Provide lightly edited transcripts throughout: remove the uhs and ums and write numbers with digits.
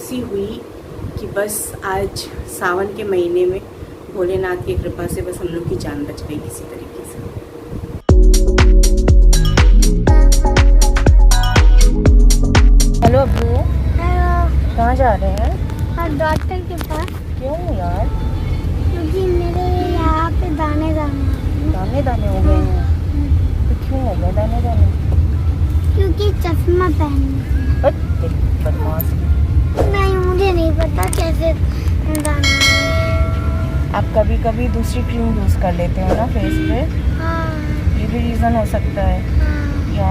ऐसी हुई कि बस आज सावन के महीने में भोलेनाथ की कृपा से बस हम लोग की जान बच गई किसी तरीके से। हेलो अब्बू। हेलो। कहाँ जा रहे हैं? और डॉक्टर के पास। क्यों यार? क्योंकि मेरे यहाँ पे दाने दाने हो गए हैं। तो क्यों हो गए दाने? क्योंकि चश्मा पहनने से। बदमाश। नहीं, मुझे नहीं पता कैसे दाने। आप कभी कभी दूसरी क्रीम यूज़ कर लेते हो ना फेस पे, हाँ। ये भी रीज़न हो सकता है। हाँ। या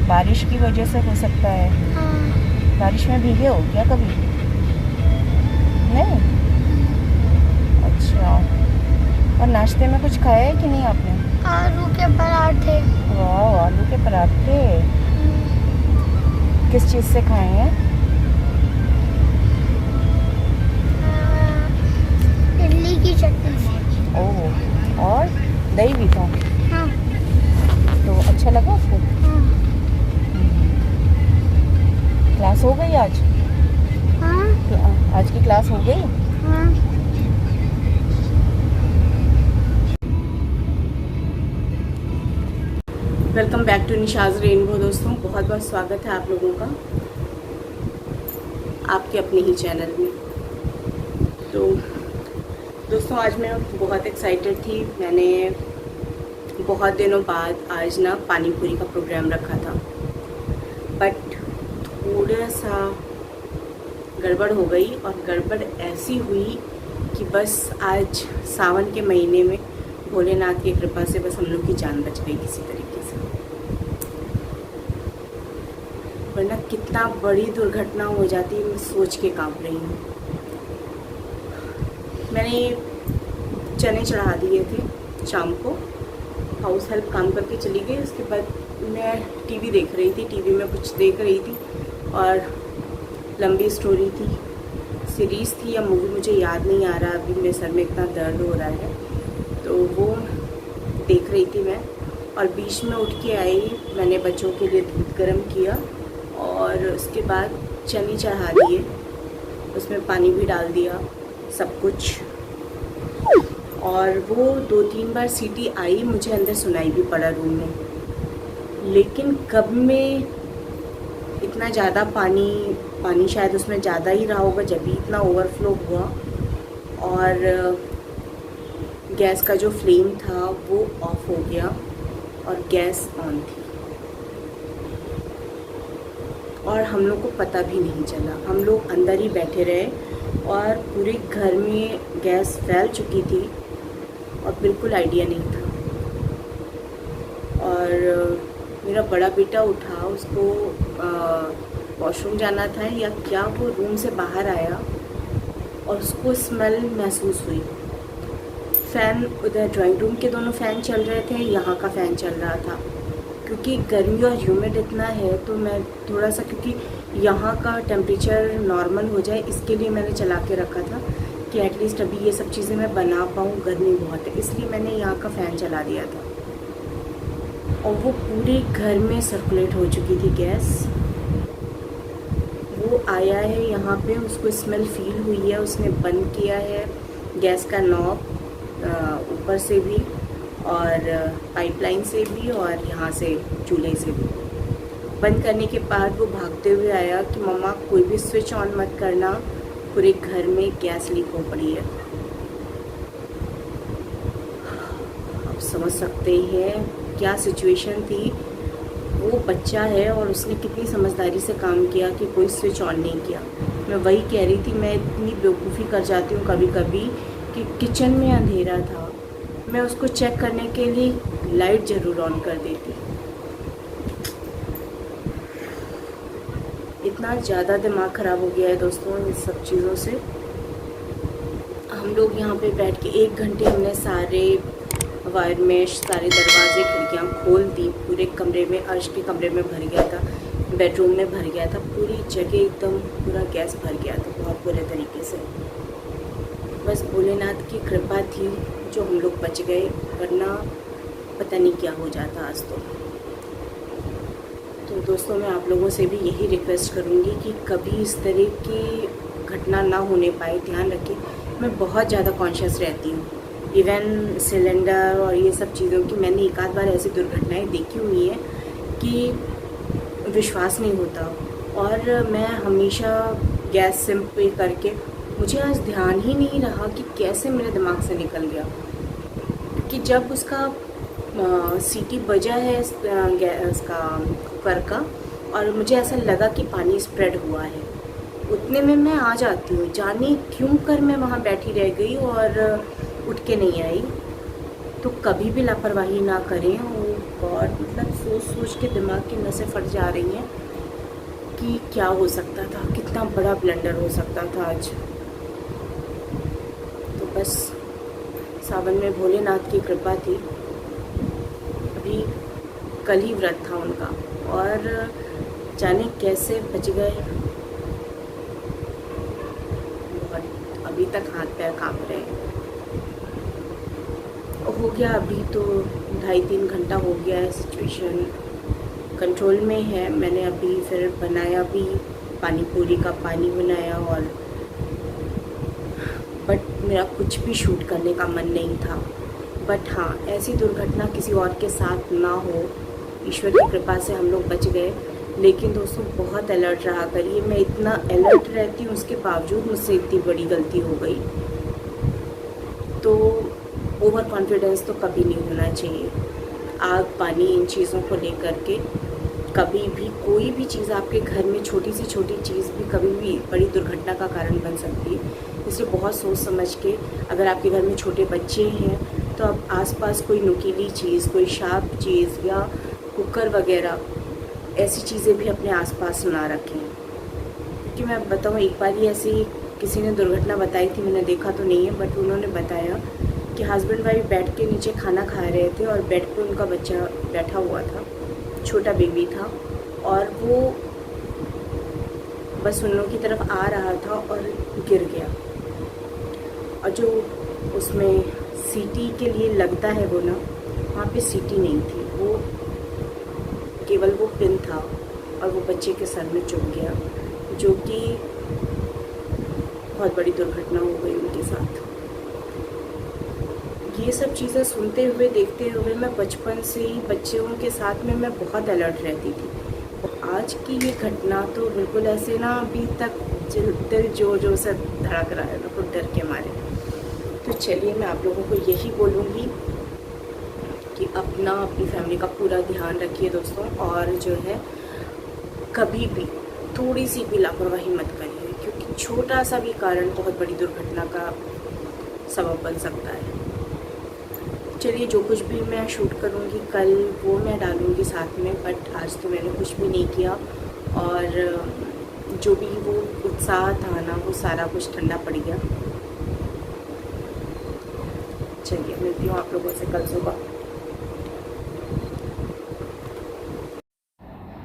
बारिश की वजह से हो सकता है। हाँ। बारिश में भीगे हो क्या कभी? नहीं। अच्छा, और नाश्ते में कुछ खाया है कि नहीं आपने? आलू के पराठे। वाह, आलू के पराठे। किस चीज़ से खाए हैं? इडली की चटनी से। ओह, और दही भी था? हाँ। तो अच्छा लगा आपको? हाँ। क्लास हो गई आज? हाँ। आज की क्लास हो गई? हाँ। Welcome back to Nisha's rainbow. दोस्तों, बहुत बहुत स्वागत है आप लोगों का आपके अपने ही चैनल में। तो दोस्तों, आज मैं बहुत एक्साइटेड थी। मैंने बहुत दिनों बाद आज ना पानी पूरी का प्रोग्राम रखा था, बट थोड़ा सा गड़बड़ हो गई। और गड़बड़ ऐसी हुई कि बस आज सावन के महीने में भोलेनाथ की कृपा से बस हम लोग की जान बच गई किसी तरीके से, वरना कितना बड़ी दुर्घटना हो जाती है, मैं सोच के कांप रही हूँ। मैंने चने चढ़ा दिए थे शाम को, हाउस हेल्प काम करके चली गई। उसके बाद मैं टीवी देख रही थी, टीवी में कुछ देख रही थी और लंबी स्टोरी थी, सीरीज़ थी या मूवी, मुझे याद नहीं आ रहा अभी, मेरे सर में इतना दर्द हो रहा है। तो वो देख रही थी मैं, और बीच में उठ के आई। मैंने बच्चों के लिए दूध गर्म किया और उसके बाद चने चढ़ा दिए, उसमें पानी भी डाल दिया, सब कुछ। और वो 2-3 बार सीटी आई, मुझे अंदर सुनाई भी पड़ा रूम में। लेकिन कब में इतना ज़्यादा पानी शायद उसमें ज़्यादा ही रहा होगा, जब भी इतना ओवरफ्लो हुआ। और गैस का जो फ्लेम था वो ऑफ हो गया और गैस ऑन थी, और हम लोग को पता भी नहीं चला। हम लोग अंदर ही बैठे रहे और पूरे घर में गैस फैल चुकी थी और बिल्कुल आइडिया नहीं था। और मेरा बड़ा बेटा उठा, उसको वॉशरूम जाना था या क्या, वो रूम से बाहर आया और उसको स्मेल महसूस हुई। फ़ैन उधर ड्राइंग रूम के दोनों फ़ैन चल रहे थे, यहाँ का फ़ैन चल रहा था। क्योंकि गर्मी और ह्यूमिड इतना है तो मैं थोड़ा सा, क्योंकि यहाँ का टेम्परेचर नॉर्मल हो जाए इसके लिए मैंने चला के रखा था कि एटलीस्ट अभी ये सब चीज़ें मैं बना पाऊँ। गर्मी बहुत है, इसलिए मैंने यहाँ का फ़ैन चला दिया था। और वो पूरे घर में सर्कुलेट हो चुकी थी गैस। वो आया है यहाँ पे, उसको स्मेल फील हुई है, उसने बंद किया है गैस का नॉब, ऊपर से भी और पाइपलाइन से भी और यहाँ से चूल्हे से भी। बंद करने के बाद वो भागते हुए आया कि मम्मा कोई भी स्विच ऑन मत करना, पूरे घर में गैस लीक हो पड़ी है। आप समझ सकते हैं क्या सिचुएशन थी। वो बच्चा है और उसने कितनी समझदारी से काम किया कि कोई स्विच ऑन नहीं किया। मैं वही कह रही थी, मैं इतनी बेवकूफ़ी कर जाती हूँ कभी कभी कि किचन में अंधेरा था, मैं उसको चेक करने के लिए लाइट ज़रूर ऑन कर देती। इतना ज़्यादा दिमाग ख़राब हो गया है दोस्तों इन सब चीज़ों से। हम लोग यहाँ पे बैठ के 1 घंटे हमने सारे वायर मेश, सारे दरवाजे खिड़कियाँ खोल दी। पूरे कमरे में, अर्श के कमरे में भर गया था, बेडरूम में भर गया था, पूरी जगह एकदम पूरा गैस भर गया था बहुत बुरे तरीके से। बस भोलेनाथ की कृपा थी जो हम लोग बच गए, वरना पता नहीं क्या हो जाता आज तो तो दोस्तों मैं आप लोगों से भी यही रिक्वेस्ट करूँगी कि कभी इस तरह की घटना ना होने पाए, ध्यान रखें। मैं बहुत ज़्यादा कॉन्शियस रहती हूँ, इवन सिलेंडर और ये सब चीज़ों की। मैंने एक आध बार ऐसी दुर्घटनाएं देखी हुई हैं कि विश्वास नहीं होता। और मैं हमेशा गैस सिम पे करके, मुझे आज ध्यान ही नहीं रहा कि कैसे मेरे दिमाग से निकल गया कि जब उसका सीटी बजा है उसका कुकर का, और मुझे ऐसा लगा कि पानी स्प्रेड हुआ है, उतने में मैं आ जाती हूँ। जाने क्यों कर मैं वहाँ बैठी रह गई और उठ के नहीं आई। तो कभी भी लापरवाही ना करें। और मतलब सोच सोच के दिमाग की नसें फट जा रही हैं कि क्या हो सकता था, कितना बड़ा ब्लंडर हो सकता था आज। तो बस सावन में भोलेनाथ की कृपा थी। अभी कल ही व्रत था उनका, और जाने कैसे बच गए। बहुत अभी तक हाथ पैर कांप रहे हैं। हो गया अभी तो 2.5-3 घंटा हो गया है, सिचुएशन कंट्रोल में है। मैंने अभी फिर बनाया भी, पानी पूरी का पानी बनाया, और बट मेरा कुछ भी शूट करने का मन नहीं था। बट हाँ, ऐसी दुर्घटना किसी और के साथ ना हो, ईश्वर की कृपा से हम लोग बच गए। लेकिन दोस्तों बहुत अलर्ट रहा करिए। मैं इतना अलर्ट रहती हूँ, उसके बावजूद मुझसे इतनी बड़ी गलती हो गई। तो ओवर कॉन्फिडेंस तो कभी नहीं होना चाहिए। आग पानी इन चीज़ों को लेकर के कभी भी कोई भी चीज़ आपके घर में, छोटी से छोटी चीज़ भी कभी भी बड़ी दुर्घटना का कारण बन सकती है। इसलिए बहुत सोच समझ के, अगर आपके घर में छोटे बच्चे हैं तो आप आसपास कोई नुकीली चीज़, कोई शार्प चीज़ या कुकर वगैरह ऐसी चीज़ें भी अपने आसपास ना रखें। क्योंकि मैं बताऊँ, एक बार ही ऐसी किसी ने दुर्घटना बताई थी, मैंने देखा तो नहीं है, बट उन्होंने बताया कि हस्बैंड वाइफ बैठ के नीचे खाना खा रहे थे और बेड पे उनका बच्चा बैठा हुआ था, छोटा बेबी था, और वो बस उन लोगों की तरफ आ रहा था और गिर गया। और जो उसमें सीटी के लिए लगता है वो ना, वहाँ पे सीटी नहीं थी, वो केवल वो पिन था, और वो बच्चे के सर में चुभ गया, जो कि बहुत बड़ी दुर्घटना हो गई उनके साथ। ये सब चीज़ें सुनते हुए, देखते हुए, मैं बचपन से ही बच्चों के साथ में मैं बहुत अलर्ट रहती थी। आज की ये घटना तो बिल्कुल ऐसे ना, अभी तक दिल जोर से धड़क रहा है, बिल्कुल डर के मारे। तो चलिए, मैं आप लोगों को यही बोलूँगी कि अपनी फैमिली का पूरा ध्यान रखिए दोस्तों, और जो है कभी भी थोड़ी सी भी लापरवाही मत करिए, क्योंकि छोटा सा भी कारण बहुत बड़ी दुर्घटना का सबब बन सकता है। चलिए, जो कुछ भी मैं शूट करूँगी कल वो मैं डालूँगी साथ में, बट आज तो मैंने कुछ भी नहीं किया, और जो भी वो उत्साह था ना, वो सारा कुछ ठंडा पड़ गया। चलिए, मिलती हूँ आप लोगों से कल सुबह।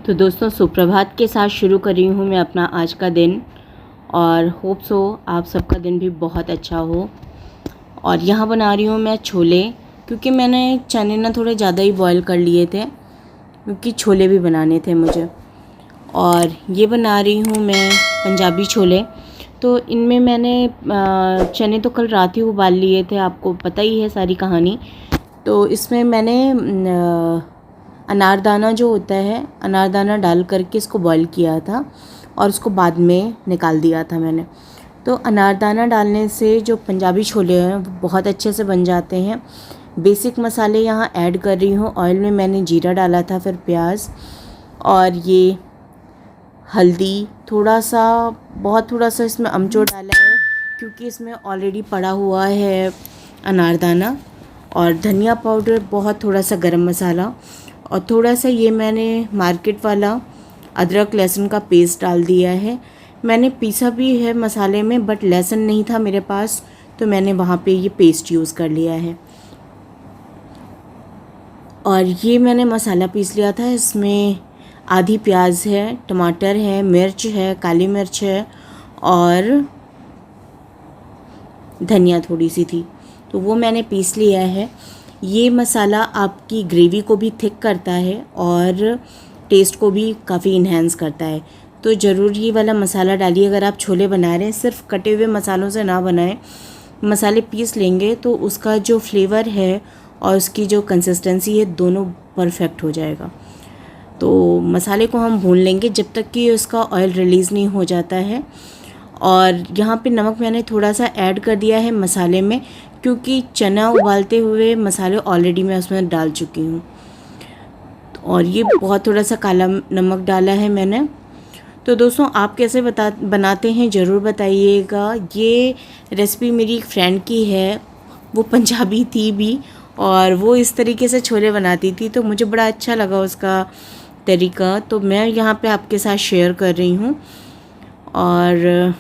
तो दोस्तों, सुप्रभात के साथ शुरू कर रही हूँ मैं अपना आज का दिन, और होप सो आप सबका दिन भी बहुत अच्छा हो। और यहाँ बना रही हूँ मैं छोले, क्योंकि मैंने चने ना थोड़े ज़्यादा ही बॉईल कर लिए थे, क्योंकि छोले भी बनाने थे मुझे। और ये बना रही हूँ मैं पंजाबी छोले। तो इनमें मैंने चने तो कल रात ही उबाल लिए थे, आपको पता ही है सारी कहानी। तो इसमें मैंने अनारदाना जो होता है, अनारदाना डाल करके इसको बॉईल किया था, और उसको बाद में निकाल दिया था मैंने। तो अनारदाना डालने से जो पंजाबी छोले हैं वो बहुत अच्छे से बन जाते हैं। बेसिक मसाले यहाँ ऐड कर रही हूँ। ऑयल में मैंने जीरा डाला था, फिर प्याज, और ये हल्दी, थोड़ा सा इसमें अमचूर डाला है, क्योंकि इसमें ऑलरेडी पड़ा हुआ है अनारदाना, और धनिया पाउडर, बहुत थोड़ा सा गरम मसाला, और थोड़ा सा ये मैंने मार्केट वाला अदरक लहसुन का पेस्ट डाल दिया है। मैंने पीसा भी है मसाले में, बट लहसुन नहीं था मेरे पास, तो मैंने वहाँ पे ये पेस्ट यूज़ कर लिया है। और ये मैंने मसाला पीस लिया था। इसमें आधी प्याज है, टमाटर है, मिर्च है, काली मिर्च है, और धनिया थोड़ी सी थी, तो वो मैंने पीस लिया है। ये मसाला आपकी ग्रेवी को भी थिक करता है और टेस्ट को भी काफ़ी इन्हेंस करता है। तो ज़रूर ये वाला मसाला डालिए। अगर आप छोले बना रहे हैं सिर्फ कटे हुए मसालों से ना बनाएं, मसाले पीस लेंगे तो उसका जो फ्लेवर है और उसकी जो कंसिस्टेंसी है दोनों परफेक्ट हो जाएगा। तो मसाले को हम भून लेंगे जब तक कि उसका ऑयल रिलीज़ नहीं हो जाता है। और यहाँ पे नमक मैंने थोड़ा सा ऐड कर दिया है मसाले में, क्योंकि चना उबालते हुए मसाले ऑलरेडी मैं उसमें डाल चुकी हूँ। और ये बहुत थोड़ा सा काला नमक डाला है मैंने। तो दोस्तों आप कैसे बनाते हैं ज़रूर बताइएगा। ये रेसिपी मेरी एक फ्रेंड की है, वो पंजाबी थी भी और वो इस तरीके से छोले बनाती थी, तो मुझे बड़ा अच्छा लगा उसका तरीका, तो मैं यहाँ पे आपके साथ शेयर कर रही हूँ। और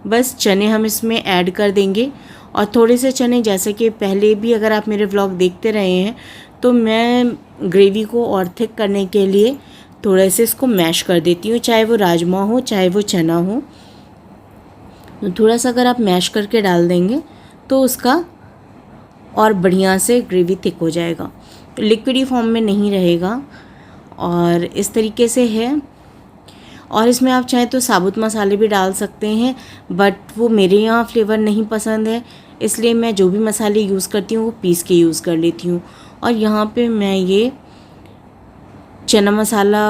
बस चने हम इसमें ऐड कर देंगे। और थोड़े से चने, जैसे कि पहले भी अगर आप मेरे व्लॉग देखते रहे हैं तो मैं ग्रेवी को और थिक करने के लिए थोड़े से इसको मैश कर देती हूँ, चाहे वो राजमा हो चाहे वो चना हो। तो थोड़ा सा अगर आप मैश करके डाल देंगे तो उसका और बढ़िया से ग्रेवी थिक हो जाएगा, लिक्विडी फॉर्म में नहीं रहेगा। और इस तरीके से है। और इसमें आप चाहें तो साबुत मसाले भी डाल सकते हैं, बट वो मेरे यहाँ फ्लेवर नहीं पसंद है, इसलिए मैं जो भी मसाले यूज़ करती हूँ वो पीस के यूज़ कर लेती हूँ। और यहाँ पे मैं ये चना मसाला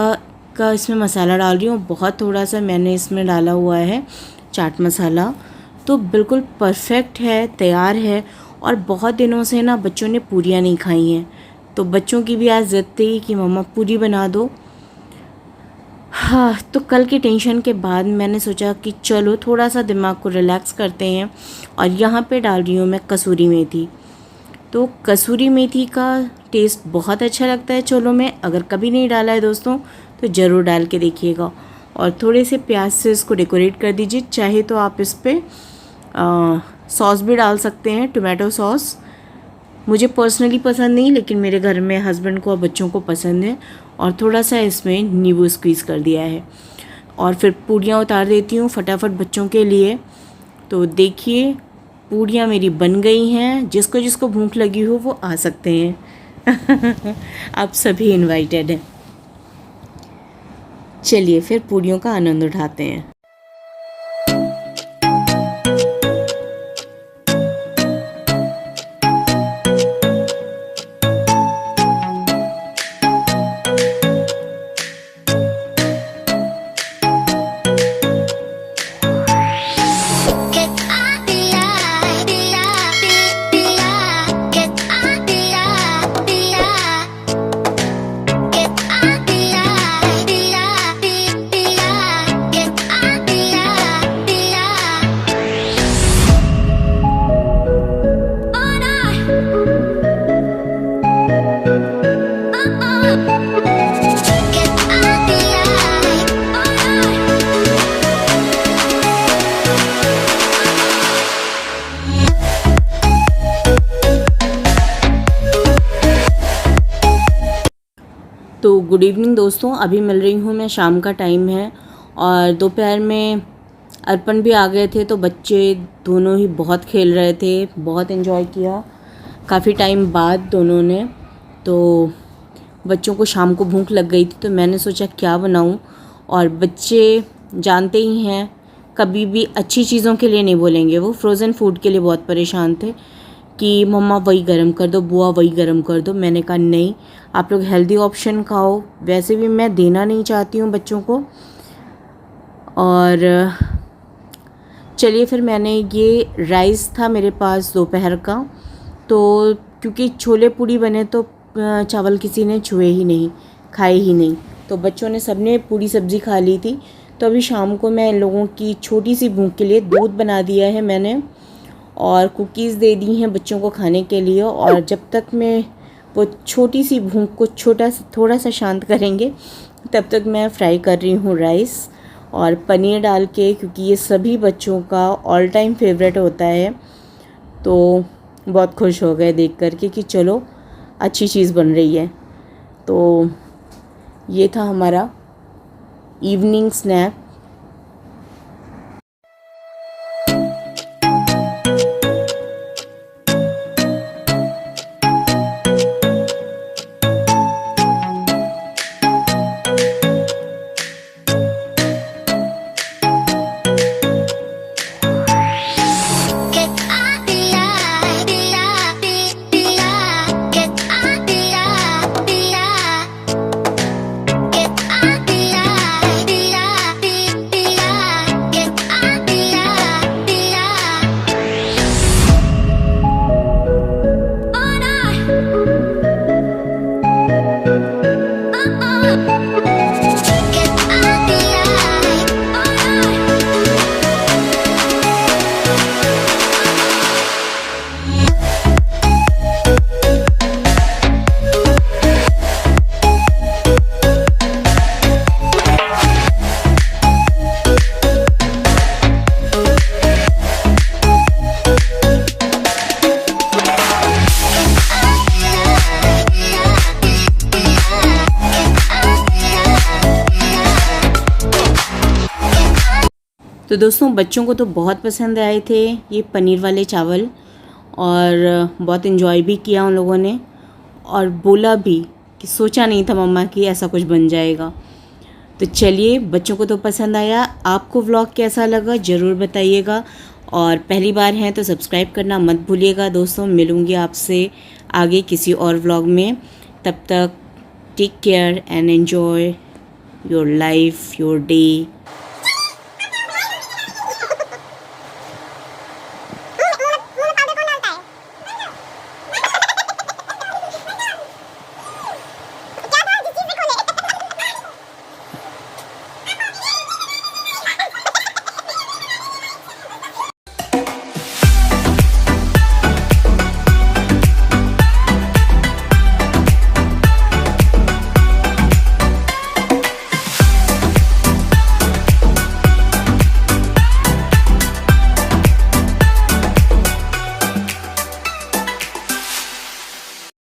का इसमें मसाला डाल रही हूँ, बहुत थोड़ा सा मैंने इसमें डाला हुआ है चाट मसाला। तो बिल्कुल परफेक्ट है, तैयार है। और बहुत दिनों से ना बच्चों ने पूरियाँ नहीं खाई हैं, तो बच्चों की भी आज ज़िद थी कि मम्मा पूरी बना दो। हाँ, तो कल के टेंशन के बाद मैंने सोचा कि चलो थोड़ा सा दिमाग को रिलैक्स करते हैं। और यहाँ पे डाल रही हूँ मैं कसूरी मेथी। तो कसूरी मेथी का टेस्ट बहुत अच्छा लगता है छोलों में, अगर कभी नहीं डाला है दोस्तों तो ज़रूर डाल के देखिएगा। और थोड़े से प्याज से इसको डेकोरेट कर दीजिए, चाहे तो आप इस पर सॉस भी डाल सकते हैं, टोमेटो सॉस। मुझे पर्सनली पसंद नहीं, लेकिन मेरे घर में हस्बैंड को और बच्चों को पसंद है। और थोड़ा सा इसमें नींबू स्क्वीज़ कर दिया है। और फिर पूड़ियाँ उतार देती हूँ फटाफट बच्चों के लिए। तो देखिए पूड़ियाँ मेरी बन गई हैं, जिसको जिसको भूख लगी हो वो आ सकते हैं। आप सभी इनवाइटेड हैं। चलिए फिर पूड़ियों का आनंद उठाते हैं। तो गुड इवनिंग दोस्तों, अभी मिल रही हूँ मैं, शाम का टाइम है और दोपहर में अर्पण भी आ गए थे, तो बच्चे दोनों ही बहुत खेल रहे थे, बहुत एंजॉय किया काफ़ी टाइम बाद दोनों ने। तो बच्चों को शाम को भूख लग गई थी, तो मैंने सोचा क्या बनाऊँ। और बच्चे जानते ही हैं कभी भी अच्छी चीज़ों के लिए नहीं बोलेंगे, वो फ्रोज़न फूड के लिए बहुत परेशान थे कि मम्मा वही गरम कर दो, बुआ वही गरम कर दो। मैंने कहा नहीं, आप लोग हेल्दी ऑप्शन खाओ, वैसे भी मैं देना नहीं चाहती हूँ बच्चों को। और चलिए फिर मैंने ये राइस था मेरे पास दोपहर का, तो क्योंकि छोले पूड़ी बने तो चावल किसी ने छुए ही नहीं, खाए ही नहीं, तो बच्चों ने सबने पूरी सब्ज़ी खा ली थी। तो अभी शाम को मैं इन लोगों की छोटी सी भूख के लिए दूध बना दिया है मैंने, और कुकीज़ दे दी हैं बच्चों को खाने के लिए। और जब तक मैं वो छोटी सी भूख को थोड़ा सा शांत करेंगे, तब तक मैं फ्राई कर रही हूँ राइस और पनीर डाल के, क्योंकि ये सभी बच्चों का ऑल टाइम फेवरेट होता है। तो बहुत खुश हो गए देख करके कि चलो अच्छी चीज़ बन रही है। तो ये था हमारा इवनिंग स्नैक। तो दोस्तों बच्चों को तो बहुत पसंद आए थे ये पनीर वाले चावल और बहुत इन्जॉय भी किया उन लोगों ने और बोला भी कि सोचा नहीं था मम्मा कि ऐसा कुछ बन जाएगा। तो चलिए बच्चों को तो पसंद आया, आपको व्लॉग कैसा लगा ज़रूर बताइएगा और पहली बार हैं तो सब्सक्राइब करना मत भूलिएगा। दोस्तों मिलूँगी आपसे आगे किसी और व्लॉग में, तब तक take care and enjoy your life your day.